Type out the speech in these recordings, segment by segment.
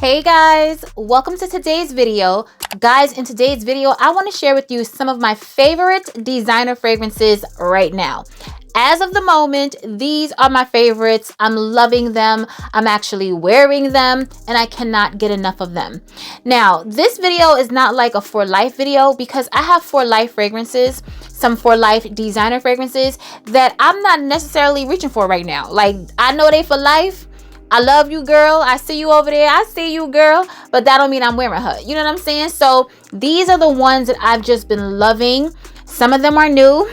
Hey guys, welcome to today's video. Guys, in today's video, I want to share with you some of my favorite designer fragrances right now. As of the moment, these are my favorites. I'm loving them. I'm actually wearing them and I cannot get enough of them. Now, this video is not like a for life video because I have for life fragrances, some for life designer fragrances that I'm not necessarily reaching for right now. Like, I know they for life. I love you, girl. I see you over there. I see you, girl. But that don't mean I'm wearing her. You know what I'm saying? So these are the ones that I've just been loving. Some of them are new.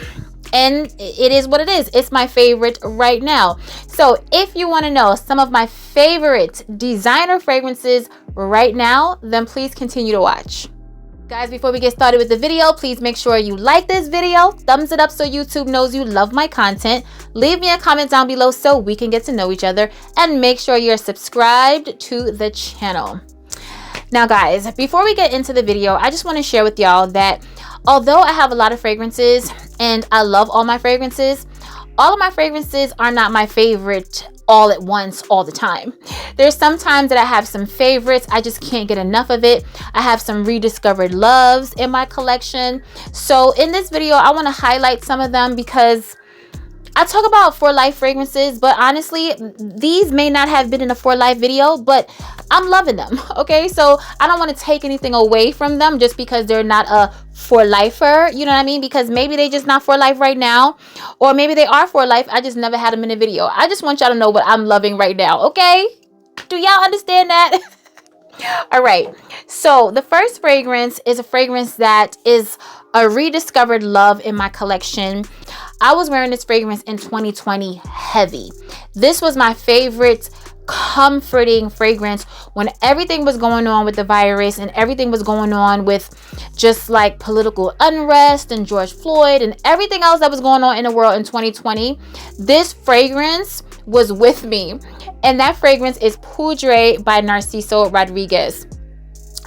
And it is what it is. It's my favorite right now. So if you want to know some of my favorite designer fragrances right now, then please continue to watch. Guys, before we get started with the video, please make sure you like this video, thumbs it up so YouTube knows you love my content, leave me a comment down below so we can get to know each other, and make sure you're subscribed to the channel. Now guys, before we get into the video, I just want to share with y'all that although I have a lot of fragrances and I love all my fragrances, all of my fragrances are not my favorite all at once all the time. There's some times that I have some favorites, I just can't get enough of it. I have some rediscovered loves in my collection. So in this video, I want to highlight some of them because I talk about for life fragrances, but honestly, these may not have been in a for life video, but I'm loving them. Okay, so I don't want to take anything away from them just because they're not a for lifer. You know what I mean? Because maybe they just not for life right now, or maybe they are for life. I just never had them in a video. I just want y'all to know what I'm loving right now. Okay, do y'all understand that? All right, so the first fragrance is a fragrance that is a rediscovered love in my collection. I was wearing this fragrance in 2020 heavy. This was my favorite comforting fragrance when everything was going on with the virus and everything was going on with just like political unrest and George Floyd and everything else that was going on in the world in 2020. This fragrance was with me, and that fragrance is Poudre by Narciso Rodriguez.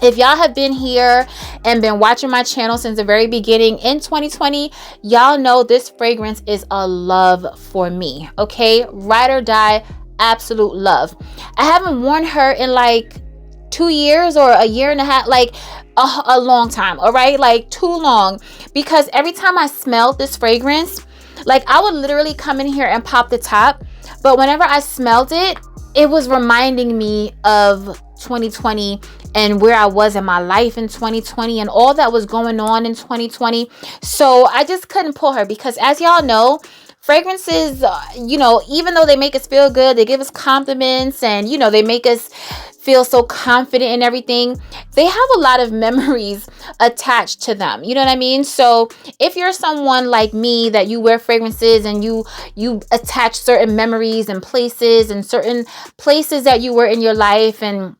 If y'all have been here and been watching my channel since the very beginning in 2020, y'all know this fragrance is a love for me. Okay, ride or die, absolute love. I haven't worn her in like 2 years or a year and a half, like a long time. All right, like too long, because every time I smelled this fragrance, like I would literally come in here and pop the top, but whenever I smelled it, it was reminding me of 2020 and where I was in my life in 2020 and all that was going on in 2020. So I just couldn't pull her because, as y'all know, fragrances, you know, even though they make us feel good, they give us compliments and, you know, they make us feel so confident in everything, they have a lot of memories attached to them. You know what I mean? So if you're someone like me that you wear fragrances and you attach certain memories and certain places that you were in your life and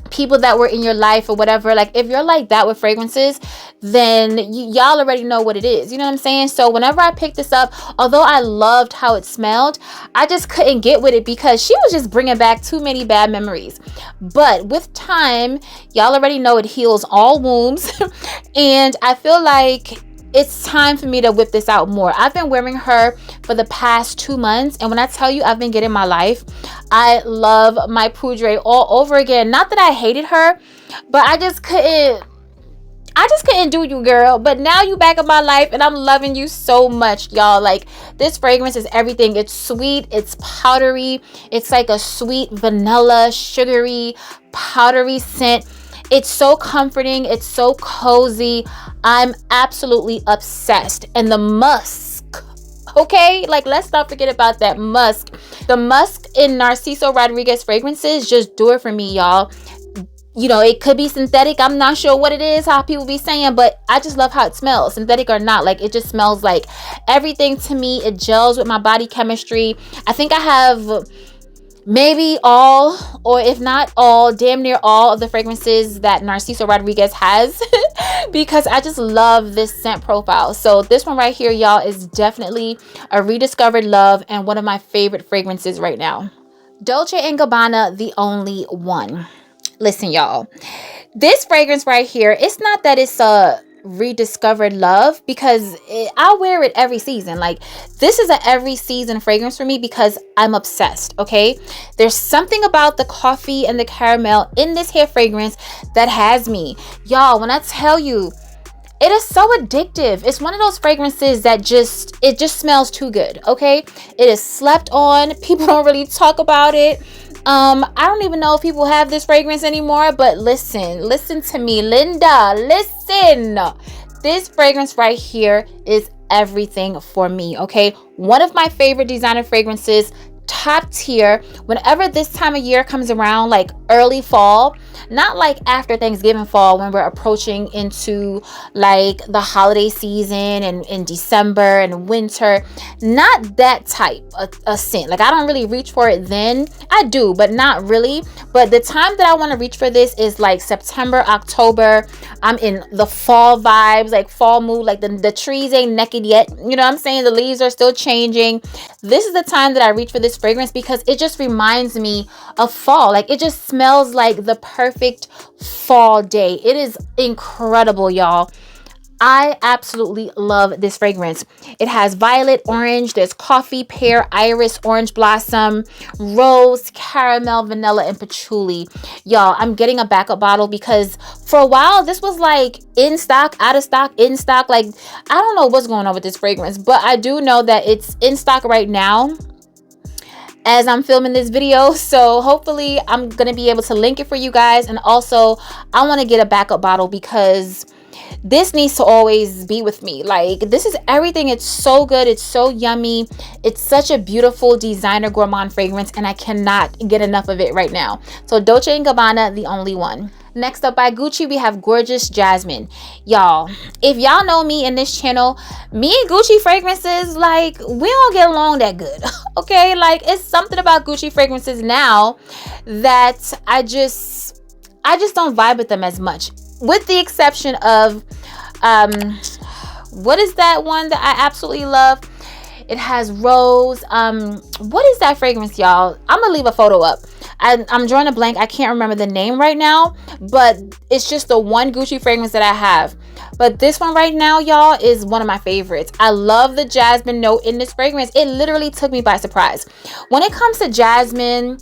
people that were in your life or whatever, like if you're like that with fragrances, then y'all already know what it is. You know what I'm saying? So whenever I picked this up, although I loved how it smelled, I just couldn't get with it because she was just bringing back too many bad memories. But with time, y'all already know it heals all wounds. And I feel like it's time for me to whip this out more. I've been wearing her for the past 2 months, and when I tell you I've been getting my life, I love my Poudre all over again. Not that I hated her, but I just couldn't do you, girl. But now you back in my life and I'm loving you so much, y'all. Like, this fragrance is everything. It's sweet, it's powdery, it's like a sweet vanilla, sugary, powdery scent. It's so comforting, it's so cozy. I'm absolutely obsessed. And the musk, okay, like let's not forget about that musk. The musk in Narciso Rodriguez fragrances just do it for me, y'all. You know, it could be synthetic, I'm not sure what it is, how people be saying, but I just love how it smells, synthetic or not. Like, it just smells like everything to me. It gels with my body chemistry. I think I have maybe all, or if not all, damn near all of the fragrances that Narciso Rodriguez has because I just love this scent profile. So this one right here, y'all, is definitely a rediscovered love and one of my favorite fragrances right now. Dolce & Gabbana, The Only One. Listen, y'all, this fragrance right here, it's not that it's a rediscovered love because I wear it every season. Like, this is a every season fragrance for me because I'm obsessed. Okay, there's something about the coffee and the caramel in this hair fragrance that has me, y'all. When I tell you, it is so addictive. It's one of those fragrances that just smells too good. Okay, it is slept on. People don't really talk about it. I don't even know if people have this fragrance anymore, but listen to me, Linda, listen. This fragrance right here is everything for me. Okay, one of my favorite designer fragrances, top tier. Whenever this time of year comes around, like early fall, not like after Thanksgiving fall when we're approaching into like the holiday season and in December and winter, not that type of scent. Like, I don't really reach for it then. I do, but not really. But the time that I want to reach for this is like September, October. I'm in the fall vibes, like fall mood, like the trees ain't naked yet, you know what I'm saying? The leaves are still changing. This is the time that I reach for this fragrance because it just reminds me of fall. Like, it just smells like the perfect fall day. It is incredible, y'all. I absolutely love this fragrance. It has violet, orange, there's coffee, pear, iris, orange blossom, rose, caramel, vanilla, and patchouli. Y'all, I'm getting a backup bottle because for a while this was like in stock, out of stock, in stock. Like, I don't know what's going on with this fragrance, but I do know that it's in stock right now as I'm filming this video. So hopefully I'm gonna be able to link it for you guys. And also, I want to get a backup bottle because this needs to always be with me. Like, this is everything. It's so good. It's so yummy. It's such a beautiful designer gourmand fragrance, and I cannot get enough of it right now. So Dolce & Gabbana, the only one. Next up by Gucci, we have Gorgeous Jasmine. Y'all, if y'all know me in this channel, me and Gucci fragrances, like, we don't get along that good. Okay, like, it's something about Gucci fragrances now that I just don't vibe with them as much, with the exception of what is that one that I absolutely love? It has rose. What is that fragrance, y'all? I'm gonna leave a photo up. I'm drawing a blank. I can't remember the name right now, but it's just the one Gucci fragrance that I have. But this one right now, y'all, is one of my favorites. I love the jasmine note in this fragrance. It literally took me by surprise. When it comes to jasmine,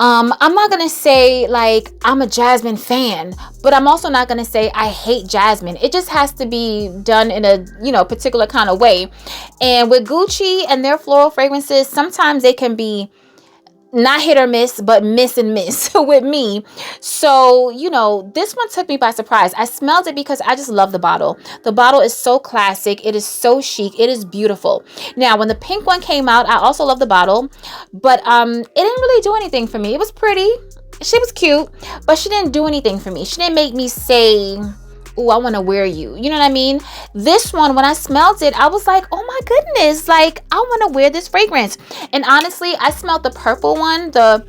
I'm not gonna say like I'm a jasmine fan, but I'm also not gonna say I hate jasmine. It just has to be done in a, you know, particular kind of way. And with Gucci and their floral fragrances, sometimes they can be not hit or miss, but miss and miss with me. So, you know, this one took me by surprise. I smelled it because I just love the bottle. The bottle is so classic. It is so chic. It is beautiful. Now, when the pink one came out, I also love the bottle, but it didn't really do anything for me. It was pretty. She was cute, but she didn't do anything for me. She didn't make me say, oh, I want to wear you. You know what I mean? This one, when I smelled it, I was like, oh my goodness, like, I want to wear this fragrance. And honestly, I smelled the purple one, the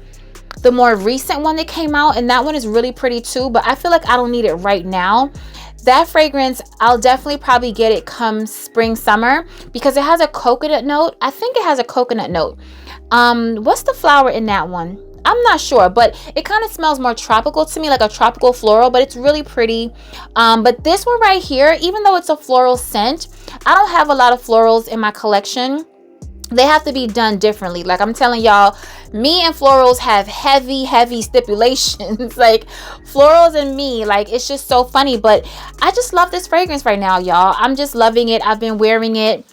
more recent one that came out, and that one is really pretty too, but I feel like I don't need it right now. That fragrance, I'll definitely probably get it come spring, summer, because it has a coconut note. I think it has a coconut note. What's the flower in that one? I'm not sure, but it kind of smells more tropical to me, like a tropical floral, but it's really pretty. But this one right here, even though it's a floral scent, I don't have a lot of florals in my collection. They have to be done differently. Like, I'm telling y'all, me and florals have heavy stipulations. Like, florals and me, like, it's just so funny. But I just love this fragrance right now, y'all. I'm just loving it. I've been wearing it,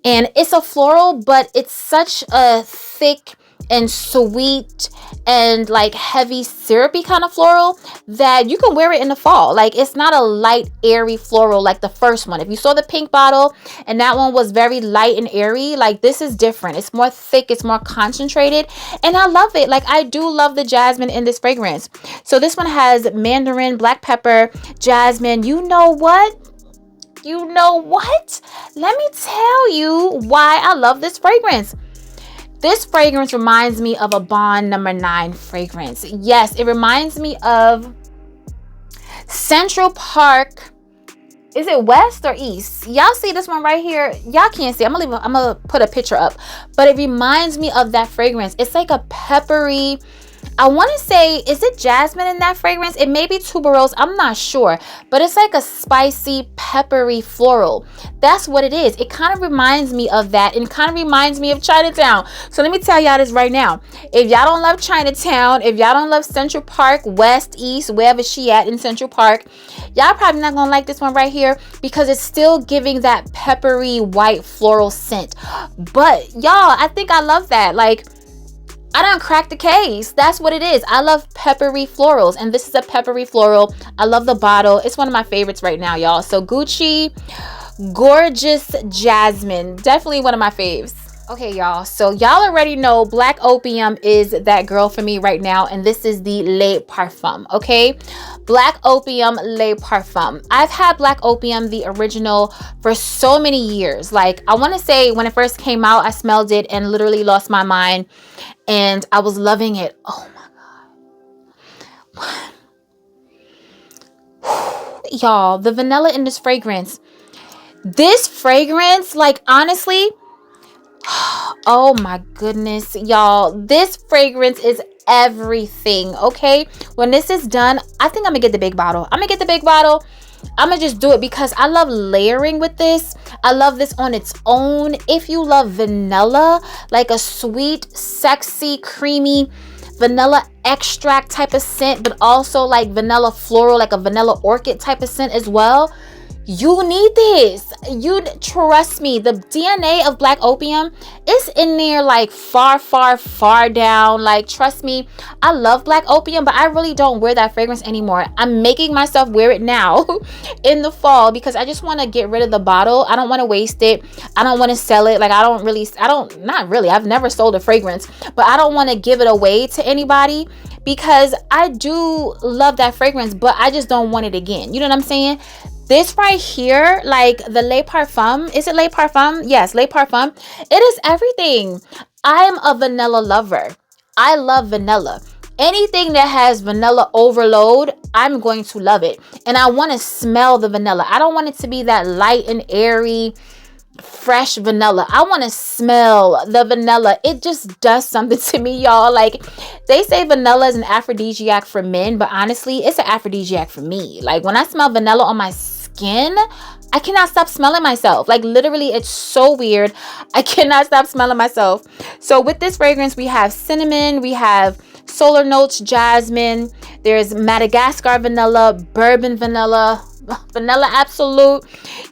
and it's a floral, but it's such a thick and sweet and like heavy syrupy kind of floral that you can wear it in the fall. Like, it's not a light airy floral like the first one. If you saw the pink bottle and that one was very light and airy, like, this is different. It's more thick, it's more concentrated, and I love it. Like, I do love the jasmine in this fragrance. So this one has mandarin, black pepper, jasmine. You know what? Let me tell you why I love this fragrance. This fragrance reminds me of a Bond No. 9 fragrance. Yes, it reminds me of Central Park. Is it west or east? Y'all see this one right here? Y'all can't see. I'm gonna put a picture up. But it reminds me of that fragrance. It's like a peppery, I want to say, is it jasmine in that fragrance? It may be tuberose. I'm not sure. But it's like a spicy, peppery floral. That's what it is. It kind of reminds me of that, and kind of reminds me of Chinatown. So let me tell y'all this right now. If y'all don't love Chinatown, if y'all don't love Central Park, West, East, wherever she at in Central Park, y'all probably not going to like this one right here, because it's still giving that peppery, white floral scent. But y'all, I think I love that. Like, I done cracked the case. That's what it is. I love peppery florals, and this is a peppery floral. I love the bottle. It's one of my favorites right now, y'all. So Gucci Gorgeous Jasmine, definitely one of my faves. Okay, y'all, so y'all already know Black Opium is that girl for me right now, and this is the Le Parfum, okay? Black Opium Le Parfum. I've had Black Opium, the original, for so many years. Like, I want to say when it first came out, I smelled it and literally lost my mind, and I was loving it. Oh my God. Y'all, the vanilla in this fragrance, like, honestly, oh my goodness, y'all, this fragrance is everything, okay? When this is done, I think I'm gonna get the big bottle. I'm gonna just do it because I love layering with this. I love this on its own. If you love vanilla, like a sweet, sexy, creamy vanilla extract type of scent, but also like vanilla floral, like a vanilla orchid type of scent as well, you need this. You trust me, the DNA of Black Opium is in there, like far, far, far down. Like, trust me, I love Black Opium, but I really don't wear that fragrance anymore. I'm making myself wear it now in the fall because I just want to get rid of the bottle. I don't want to waste it. I don't want to sell it. Like, I've never sold a fragrance, but I don't want to give it away to anybody because I do love that fragrance, but I just don't want it again. You know what I'm saying? This right here, like the Le Parfum, is it Le Parfum? Yes, Le Parfum. It is everything. I'm a vanilla lover. I love vanilla. Anything that has vanilla overload, I'm going to love it. And I want to smell the vanilla. I don't want it to be that light and airy, fresh vanilla. I want to smell the vanilla. It just does something to me, y'all. Like, they say vanilla is an aphrodisiac for men, but honestly, it's an aphrodisiac for me. Like, when I smell vanilla on my skin, I cannot stop smelling myself. Like, literally, it's so weird. I cannot stop smelling myself. So with this fragrance, we have cinnamon, we have solar notes, jasmine, there's Madagascar vanilla, bourbon vanilla, vanilla absolute.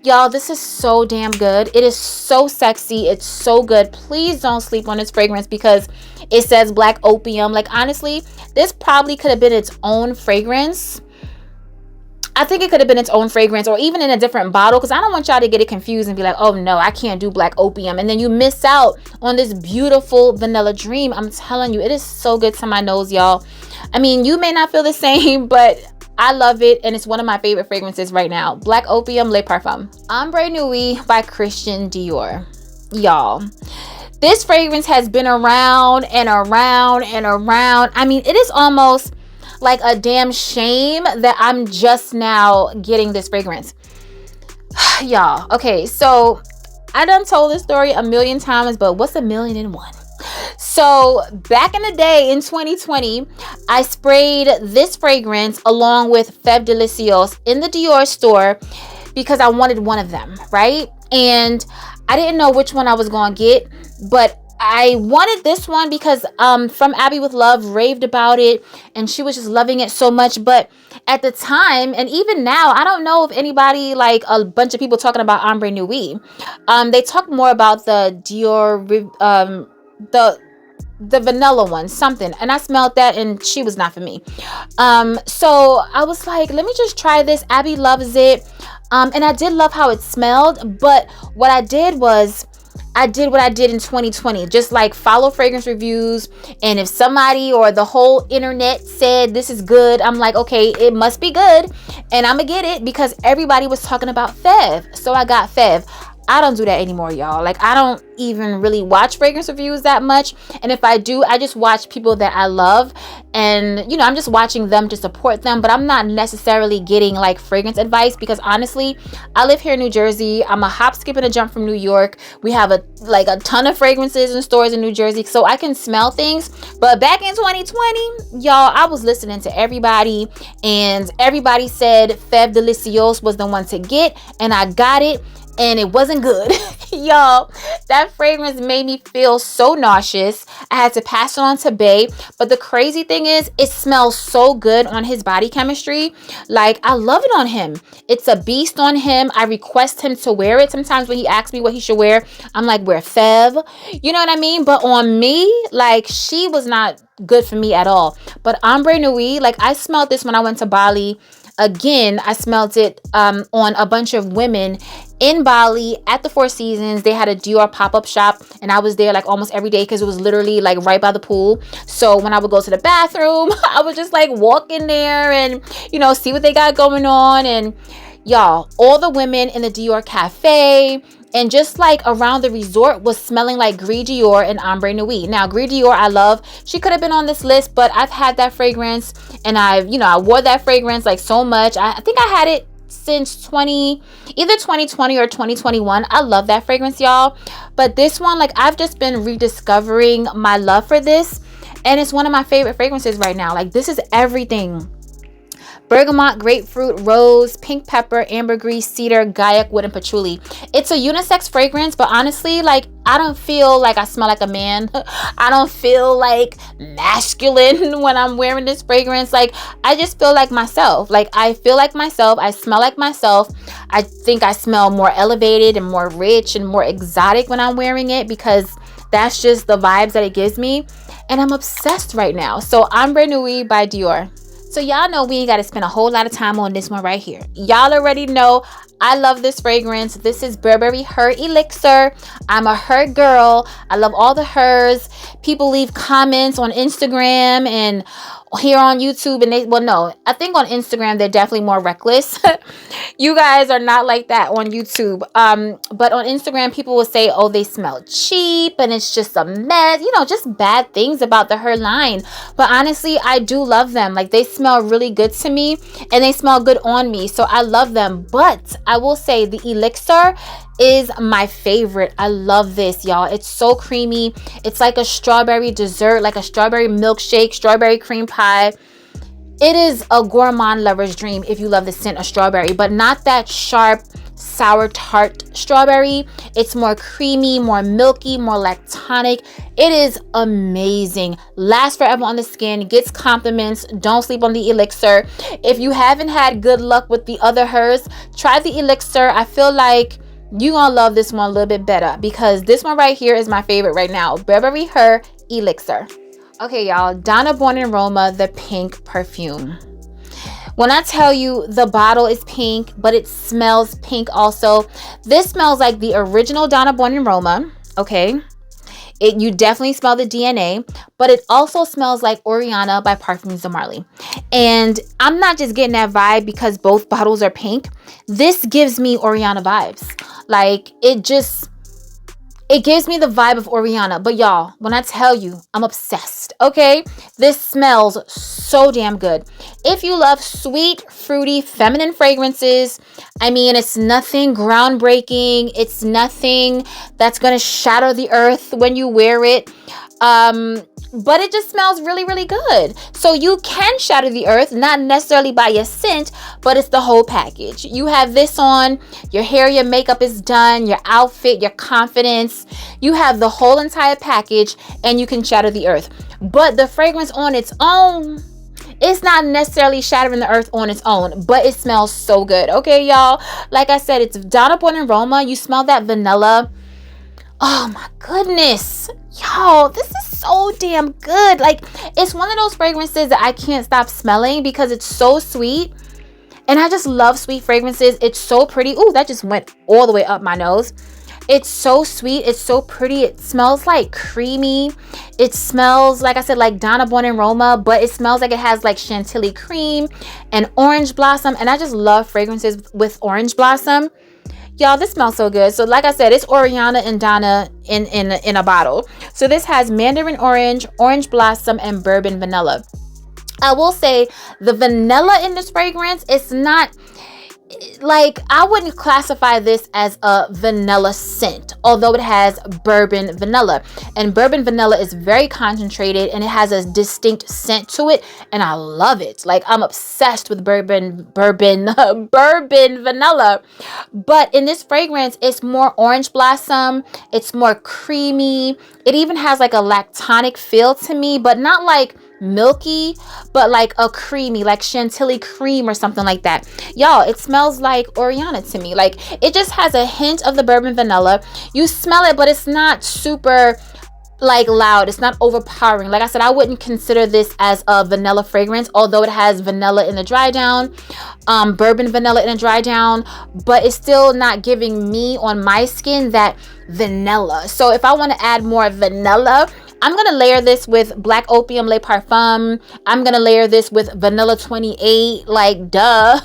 Y'all, this is so damn good. It is so sexy. It's so good. Please don't sleep on this fragrance because it says Black Opium. Like, honestly, this probably could have been its own fragrance. I think it could have been its own fragrance, or even in a different bottle, because I don't want y'all to get it confused and be like, oh no, I can't do Black Opium, and then you miss out on this beautiful vanilla dream. I'm telling you, it is so good to my nose, y'all. I mean, you may not feel the same, but I love it, and it's one of my favorite fragrances right now. Black Opium Le Parfum. Ombre Nuit by Christian Dior. Y'all, this fragrance has been around and around and around. I mean, it is almost like a damn shame that I'm just now getting this fragrance. Y'all, okay, so I done told this story a million times, but what's a million and one? So back in the day in 2020, I sprayed this fragrance along with Fève Délicieuse in the Dior store because I wanted one of them, right? And I didn't know which one I was going to get, but I wanted this one because From Abby with Love raved about it and she was just loving it so much. But at the time, and even now, I don't know if anybody, like a bunch of people talking about Ombre Nuit. They talk more about the Dior, the vanilla one, something, and I smelled that and she was not for me. So I was like, let me just try this. Abby loves it. And I did love how it smelled, but what I did was I did what I did in 2020, just like follow fragrance reviews. And if somebody or the whole internet said this is good, I'm like, okay, it must be good. And I'm gonna get it because everybody was talking about Fève. So I got Fève. I don't do that anymore, y'all. Like, I don't even really watch fragrance reviews that much. And if I do, I just watch people that I love. And, you know, I'm just watching them to support them. But I'm not necessarily getting like fragrance advice, because honestly, I live here in New Jersey. I'm a hop, skip, and a jump from New York. We have a ton of fragrances in stores in New Jersey, so I can smell things. But back in 2020, y'all, I was listening to everybody, and everybody said Fève Delicieuse was the one to get, and I got it. And it wasn't good. Y'all, that fragrance made me feel so nauseous. I had to pass it on to Bae. But the crazy thing is, it smells so good on his body chemistry. Like, I love it on him. It's a beast on him. I request him to wear it. Sometimes when he asks me what he should wear, I'm like, wear Fève. You know what I mean? But on me, like, she was not good for me at all. But Ombre Nuit, like, I smelled this when I went to Bali. Again, I smelled it on a bunch of women in Bali at the Four Seasons. They had a Dior pop-up shop, and I was there like almost every day because it was literally like right by the pool. So when I would go to the bathroom, I would just like walk in there and, you know, see what they got going on. And y'all, all the women in the Dior cafe and just like around the resort was smelling like Gris Dior and Ombre Nuit. Now, Gris Dior, I love. She could have been on this list, but I've had that fragrance, and I wore that fragrance like so much. I think I had it since either 2020 or 2021. I love that fragrance, y'all. But this one, like, I've just been rediscovering my love for this, and it's one of my favorite fragrances right now. Like, this is everything. Bergamot, grapefruit, rose, pink pepper, ambergris, cedar, gaiac wood, and patchouli. It's a unisex fragrance, but honestly, like, I don't feel like I smell like a man. I don't feel like masculine when I'm wearing this fragrance. Like, I just feel like myself. Like, I feel like myself. I smell like myself. I think I smell more elevated and more rich and more exotic when I'm wearing it, because that's just the vibes that it gives me. And I'm obsessed right now. So, Ombre Nuit by Dior. So y'all know we ain't got to spend a whole lot of time on this one right here. Y'all already know I love this fragrance. This is Burberry Her Elixir. I'm a her girl. I love all the hers. People leave comments on Instagram and here on YouTube, and I think on Instagram they're definitely more reckless. You guys are not like that on YouTube. But on Instagram, people will say, oh, they smell cheap and it's just a mess, just bad things about the Her line. But honestly, I do love them. Like, they smell really good to me and they smell good on me, so I love them. But I will say the Elixir is my favorite. I love this, y'all. It's so creamy. It's like a strawberry dessert, like a strawberry milkshake, strawberry cream pie. It is a gourmand lover's dream if you love the scent of strawberry, but not that sharp, sour tart strawberry. It's more creamy, more milky, more lactonic. It is amazing. Lasts forever on the skin, gets compliments. Don't sleep on the Elixir. If you haven't had good luck with the other hers, try the Elixir. I feel like you're gonna love this one a little bit better, because this one right here is my favorite right now. Burberry Her Elixir. Okay, y'all, Donna Born & Roma, the pink perfume. When I tell you the bottle is pink, but it smells pink also. This smells like the original Donna Born & Roma, okay? You definitely smell the DNA, but it also smells like Oriana by Parfums de Marly. And I'm not just getting that vibe because both bottles are pink. This gives me Oriana vibes. Like, it gives me the vibe of Oriana. But y'all, when I tell you, I'm obsessed, okay? This smells so damn good. If you love sweet, fruity, feminine fragrances, I mean, it's nothing groundbreaking. It's nothing that's going to shatter the earth when you wear it. But it just smells really, really good. So you can shatter the earth, not necessarily by your scent, but it's the whole package. You have this on, your hair, your makeup is done, your outfit, your confidence. You have the whole entire package, and you can shatter the earth. But the fragrance on its own, it's not necessarily shattering the earth on its own, but it smells so good. Okay, y'all? Like I said, it's Donna Born & Roma. You smell that vanilla. Oh my goodness. Y'all, this is so damn good. Like, it's one of those fragrances that I can't stop smelling because it's so sweet. And I just love sweet fragrances. It's so pretty. Ooh, that just went all the way up my nose. It's so sweet. It's so pretty. It smells like creamy. It smells, like I said, like Donna Born & Roma, but it smells like it has like chantilly cream and orange blossom. And I just love fragrances with orange blossom. Y'all, this smells so good. So like I said, it's Oriana and Donna in a bottle. So this has mandarin orange, orange blossom, and bourbon vanilla. I will say the vanilla in this fragrance, it's not like, I wouldn't classify this as a vanilla scent, although it has bourbon vanilla, and bourbon vanilla is very concentrated and it has a distinct scent to it, and I love it. Like, I'm obsessed with bourbon vanilla. But in this fragrance, it's more orange blossom, it's more creamy, it even has like a lactonic feel to me, but not like milky, but like a creamy, like chantilly cream or something like that. Y'all, it smells like Oriana to me. Like, it just has a hint of the bourbon vanilla. You smell it, but it's not super like loud, it's not overpowering. Like I said, I wouldn't consider this as a vanilla fragrance, although it has vanilla in the dry down, bourbon vanilla in the dry down, but it's still not giving me on my skin that vanilla. So if I want to add more vanilla, I'm going to layer this with Black Opium Le Parfum. I'm going to layer this with Vanilla 28, like duh.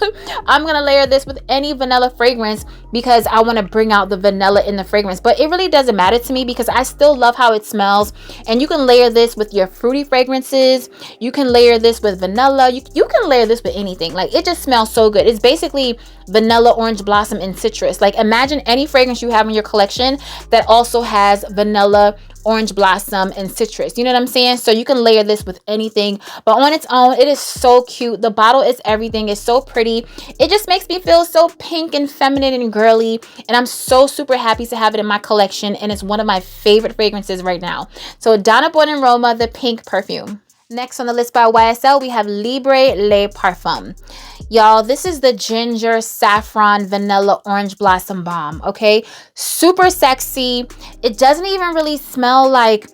I'm going to layer this with any vanilla fragrance because I want to bring out the vanilla in the fragrance. But it really doesn't matter to me because I still love how it smells. And you can layer this with your fruity fragrances. You can layer this with vanilla. You can layer this with anything. Like, it just smells so good. It's basically vanilla, orange blossom, and citrus. Like, imagine any fragrance you have in your collection that also has vanilla, orange blossom, and citrus. You know what I'm saying? So you can layer this with anything, but on its own, it is so cute. The bottle is everything. It's so pretty. It just makes me feel so pink and feminine and girly, and I'm so super happy to have it in my collection, and it's one of my favorite fragrances right now. So Donna Born and Roma, the pink perfume. Next on the list by YSL, we have Libre Le Parfum. Y'all, this is the ginger, saffron, vanilla, orange blossom bomb, okay? Super sexy. It doesn't even really smell like,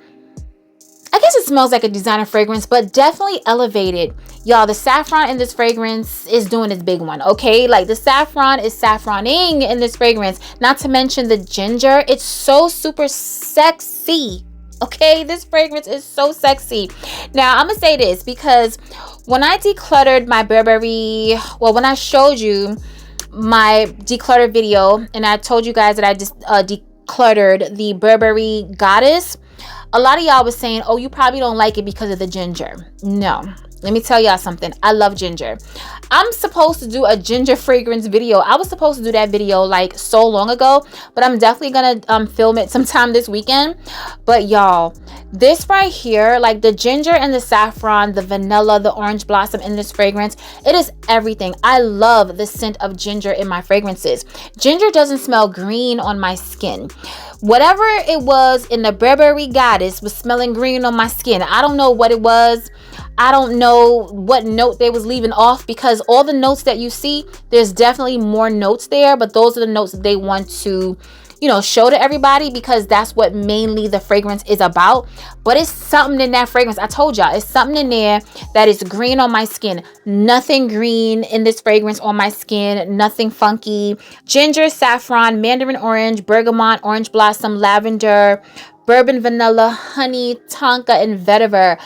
I guess it smells like a designer fragrance, but definitely elevated. Y'all, the saffron in this fragrance is doing its big one, okay? Like, the saffron is saffroning in this fragrance. Not to mention the ginger. It's so super sexy. Okay, this fragrance is so sexy. Now, I'm gonna say this because when I decluttered my Burberry, well, when I showed you my declutter video and I told you guys that I just decluttered the Burberry Goddess, a lot of y'all was saying, oh, you probably don't like it because of the ginger. No. Let me tell y'all something. I love ginger. I'm supposed to do a ginger fragrance video. I was supposed to do that video like so long ago, but I'm definitely gonna film it sometime this weekend. But y'all, this right here, like the ginger and the saffron, the vanilla, the orange blossom in this fragrance, it is everything. I love the scent of ginger in my fragrances. Ginger doesn't smell green on my skin. Whatever it was in the Burberry Goddess was smelling green on my skin. I don't know what it was. I don't know what note they was leaving off, because all the notes that you see, there's definitely more notes there, but those are the notes that they want to, you know, show to everybody, because that's what mainly the fragrance is about. But it's something in that fragrance. I told y'all, it's something in there that is green on my skin. Nothing green in this fragrance on my skin. Nothing funky. Ginger, saffron, mandarin orange, bergamot, orange blossom, lavender, bourbon vanilla, honey, tonka, and vetiver.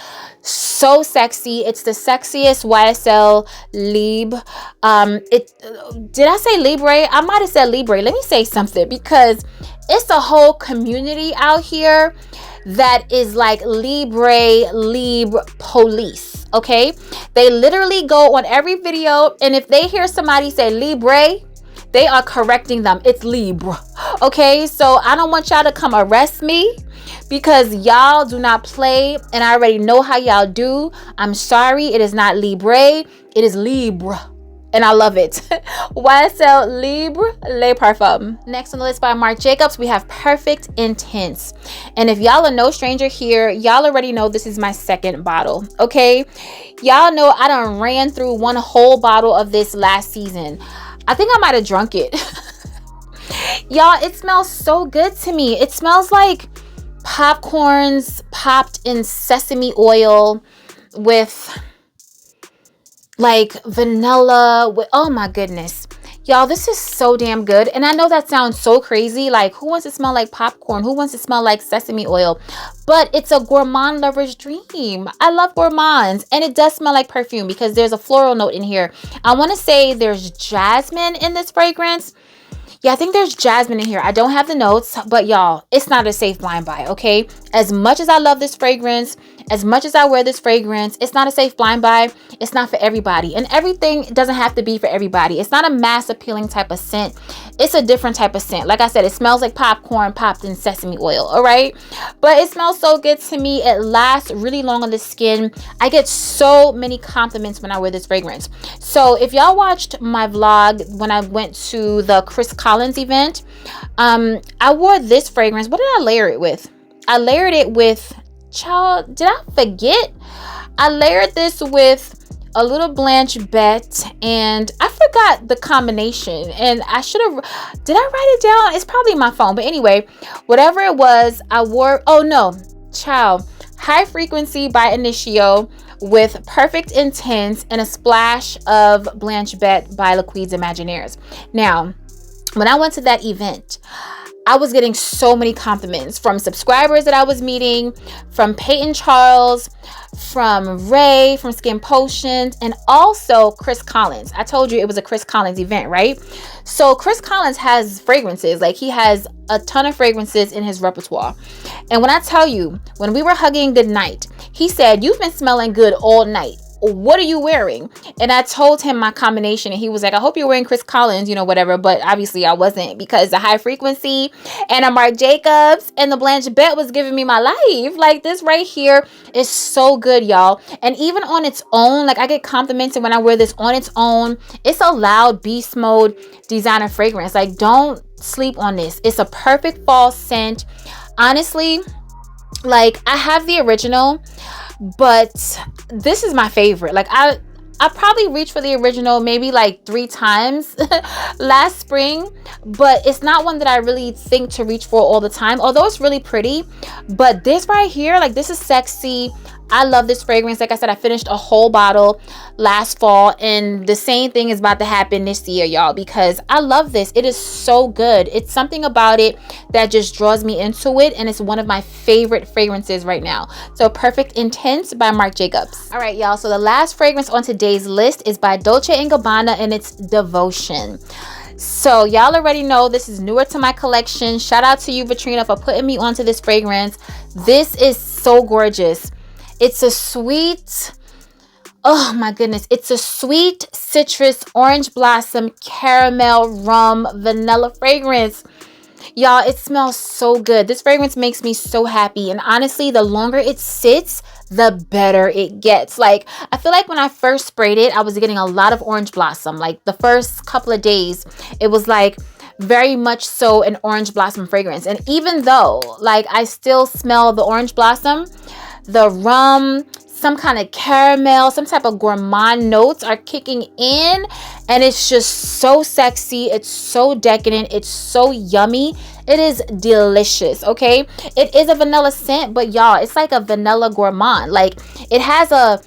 So sexy. It's the sexiest YSL Libre. Did I say Libre? I might have said Libre. Let me say something, because it's a whole community out here that is like Libre police. Okay, they literally go on every video, and if they hear somebody say Libre, they are correcting them. It's Libre. Okay, so I don't want y'all to come arrest me, because y'all do not play, and I already know how y'all do. I'm sorry, it is not Libre, it is Libre, and I love it. YSL Libre Le Parfum. Next on the list by Marc Jacobs, we have Perfect Intense. And if y'all are no stranger here, y'all already know this is my second bottle, okay? Y'all know I done ran through one whole bottle of this last season. I think I might have drunk it. Y'all, it smells so good to me. It smells like popcorns popped in sesame oil with like vanilla with, oh my goodness, y'all, this is so damn good. And I know that sounds so crazy, like who wants to smell like popcorn, who wants to smell like sesame oil? But it's a gourmand lover's dream. I love gourmands, and it does smell like perfume because there's a floral note in here. I want to say there's jasmine in this fragrance. Yeah, I think there's jasmine in here. I don't have the notes, but y'all, it's not a safe blind buy, okay? As much as I love this fragrance, as much as I wear this fragrance, it's not a safe blind buy. It's not for everybody. And everything doesn't have to be for everybody. It's not a mass appealing type of scent. It's a different type of scent. Like I said, it smells like popcorn popped in sesame oil, all right? But it smells so good to me. It lasts really long on the skin. I get so many compliments when I wear this fragrance. So if y'all watched my vlog when I went to the Chris Collins event, I wore this fragrance. What did I layer it with? I layered it with, child, did I forget? I layered this with a little Blanche Bet, and I forgot the combination, and I should have, did I write it down? It's probably my phone, but anyway, whatever it was, I wore, oh no, child, High Frequency by Initio with Perfect Intense and a splash of Blanche Bet by Laquide's Imaginaires. Now, when I went to that event, I was getting so many compliments from subscribers that I was meeting, from Peyton Charles, from Ray, from Skin Potions, and also Chris Collins. I told you it was a Chris Collins event, right? So Chris Collins has fragrances. Like, he has a ton of fragrances in his repertoire. And when I tell you, when we were hugging goodnight, he said, "You've been smelling good all night. What are you wearing?" And I told him my combination, and he was like, "I hope you're wearing Chris Collins, you know, whatever." But obviously I wasn't, because the High Frequency and a Marc Jacobs and the Blanche Bet was giving me my life. Like, this right here is so good, y'all. And even on its own, like, I get compliments when I wear this on its own. It's a loud beast mode designer fragrance. Like, don't sleep on this. It's a perfect fall scent. Honestly, like, I have the original, but this is my favorite. Like, I probably reached for the original maybe like 3 times last spring, but it's not one that I really think to reach for all the time, although it's really pretty. But this right here, like, this is sexy. I love this fragrance. Like I said, I finished a whole bottle last fall, and the same thing is about to happen this year, y'all, because I love this. It is so good. It's something about it that just draws me into it, and it's one of my favorite fragrances right now. So Perfect Intense by Marc Jacobs. All right, y'all, so the last fragrance on today's list is by Dolce & Gabbana, and it's Devotion. So y'all already know this is newer to my collection. Shout out to you, Vitrina, for putting me onto this fragrance. This is so gorgeous. It's a sweet, oh my goodness, it's a sweet citrus, orange blossom, caramel, rum, vanilla fragrance. Y'all, it smells so good. This fragrance makes me so happy. And honestly, the longer it sits, the better it gets. Like, I feel like when I first sprayed it, I was getting a lot of orange blossom. Like, the first couple of days, it was like very much so an orange blossom fragrance. And even though, like, I still smell the orange blossom, the rum, some kind of caramel, some type of gourmand notes are kicking in, and it's just so sexy. It's so decadent. It's so yummy. It is delicious, okay? It is a vanilla scent, but y'all, it's like a vanilla gourmand. Like, it has a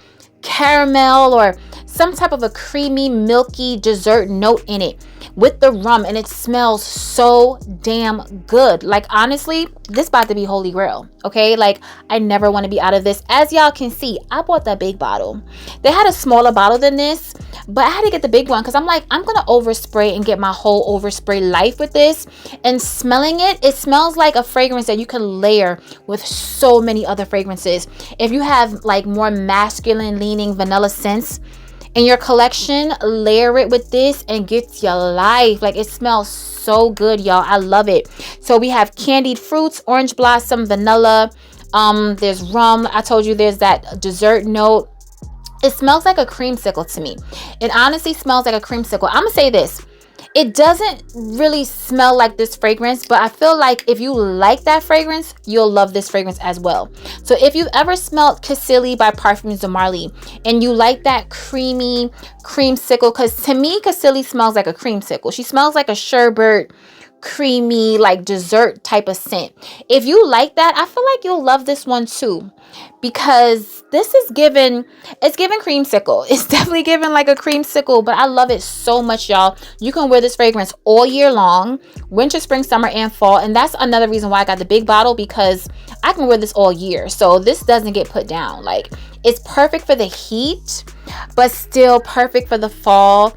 caramel or some type of a creamy, milky dessert note in it with the rum, and it smells so damn good. Like, honestly, this about to be holy grail, okay? Like, I never want to be out of this. As y'all can see, I bought that big bottle. They had a smaller bottle than this, but I had to get the big one because I'm like, I'm gonna overspray and get my whole overspray life with this. And smelling it, it smells like a fragrance that you can layer with so many other fragrances. If you have like more masculine leaning vanilla scents in your collection, layer it with this and get your life. Like, it smells so good, y'all. I love it. So we have candied fruits, orange blossom, vanilla, there's rum. I told you there's that dessert note. It smells like a creamsicle to me. It honestly smells like a creamsicle. I'm gonna say this, it doesn't really smell like this fragrance, but I feel like if you like that fragrance, you'll love this fragrance as well. So if you've ever smelled Cassili by Parfums de Marly and you like that creamy creamsicle, because to me, Cassili smells like a creamsicle. She smells like a sherbet, creamy, like dessert type of scent. If you like that, I feel like you'll love this one too, because this is given, it's given creamsicle. It's definitely given like a creamsicle, but I love it so much, y'all. You can wear this fragrance all year long, winter, spring, summer, and fall. And that's another reason why I got the big bottle, because I can wear this all year. So this doesn't get put down. Like, it's perfect for the heat, but still perfect for the fall.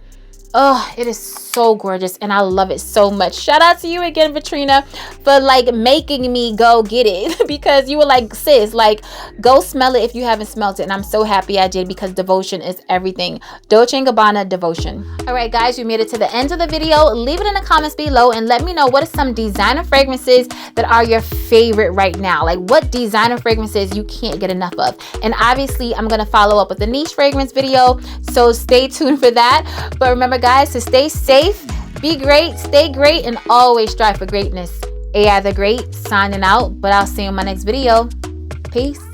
Oh, it is so gorgeous and I love it so much. Shout out to you again, Vitrina, for like making me go get it because you were like, sis, like go smell it if you haven't smelled it. And I'm so happy I did because devotion is everything. Dolce & Gabbana Devotion. All right, guys, you made it to the end of the video. Leave it in the comments below and let me know what are some designer fragrances that are your favorite right now. Like what designer fragrances you can't get enough of. And obviously I'm going to follow up with a niche fragrance video. So stay tuned for that. But remember, guys, to stay safe, be great, stay great, and always strive for greatness. AI the Great signing out, but I'll see you in my next video. Peace.